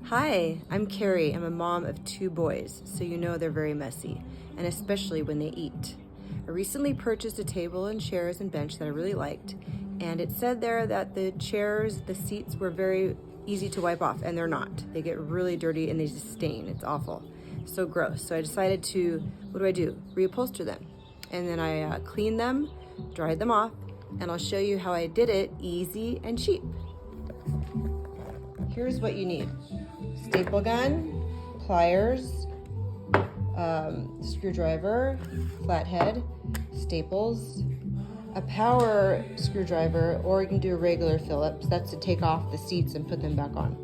Hi, I'm Carrie. I'm a mom of 2 boys, so you know they're very messy, and especially when they eat. I recently purchased a table and chairs and bench that I really liked, and it said there that the chairs, the seats were very easy to wipe off, and they're not. They get really dirty and they just stain. It's awful. So gross. So I decided to, what do? Reupholster them. And then I cleaned them, dried them off, and I'll show you how I did it easy and cheap. Here's what you need. Staple gun, pliers, screwdriver, flathead, staples, a power screwdriver, or you can do a regular Phillips. That's to take off the seats and put them back on.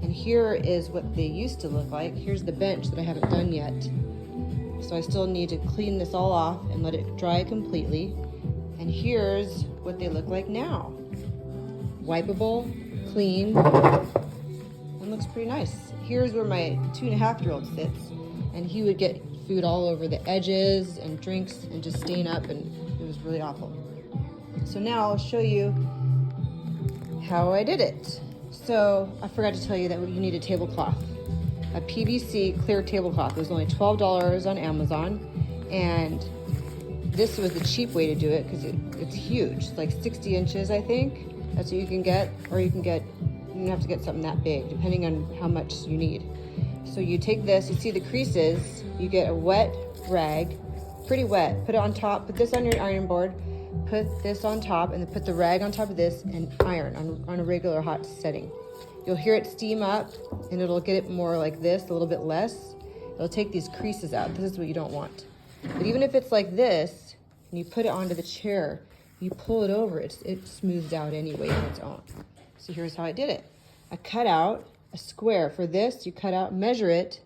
And here is what they used to look like. Here's the bench that I haven't done yet. So I still need to clean this all off and let it dry completely. And here's what they look like now. Wipeable, clean, and looks pretty nice. Here's where my 2.5-year-old sits, and he would get food all over the edges and drinks and just stain up, and it was really awful. So now I'll show you how I did it. So I forgot to tell you that you need a tablecloth, a PVC clear tablecloth. It was only $12 on Amazon, and this was the cheap way to do it because it's huge. It's like 60 inches, I think. That's what you can get, or you don't have to get something that big, depending on how much you need. So you take this, you see the creases, you get a wet rag, pretty wet, put it on top, put this on your iron board, put this on top, and then put the rag on top of this and iron on a regular hot setting. You'll hear it steam up, and it'll get it more like this, a little bit less. It'll take these creases out. This is what you don't want. But even if it's like this, and you put it onto the chair, you pull it over, it smooths out anyway on its own. So here's how I did it. I cut out a square. For this, you measure it,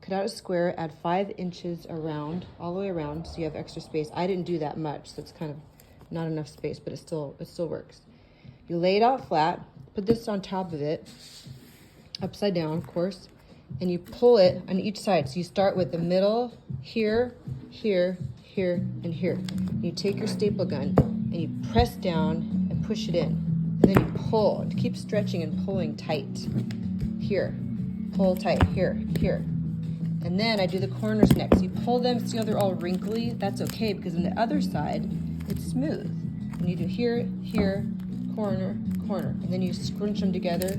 cut out a square, add 5 inches around, all the way around, so you have extra space. I didn't do that much, so it's kind of not enough space, but it still works. You lay it out flat, put this on top of it, upside down, of course, and you pull it on each side. So you start with the middle, here, here, here, and here. And you take your staple gun, and you press down and push it in. And then you pull, and keep stretching and pulling tight. Here, pull tight, here, here. And then I do the corners next. You pull them, see how they're all wrinkly? That's okay, because on the other side, it's smooth. And you do here, here, corner, corner. And then you scrunch them together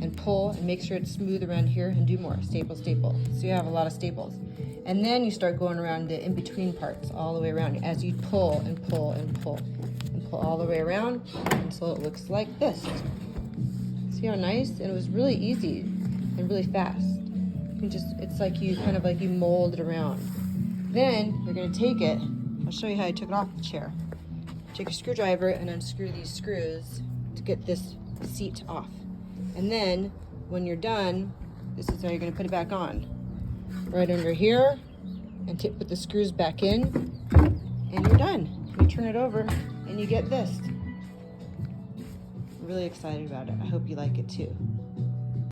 and pull and make sure it's smooth around here, and do more, staple, staple. So you have a lot of staples. And then you start going around the in-between parts all the way around as you pull and pull and pull. All the way around until it looks like this. See how nice? And it was really easy and really fast. It's like you mold it around. Then you're gonna take it, I'll show you how I took it off the chair. Take a screwdriver and unscrew these screws to get this seat off. And then when you're done, this is how you're gonna put it back on. Right under here, and put the screws back in, and you're done. You turn it over, and you get this. I'm really excited about it. I hope you like it too.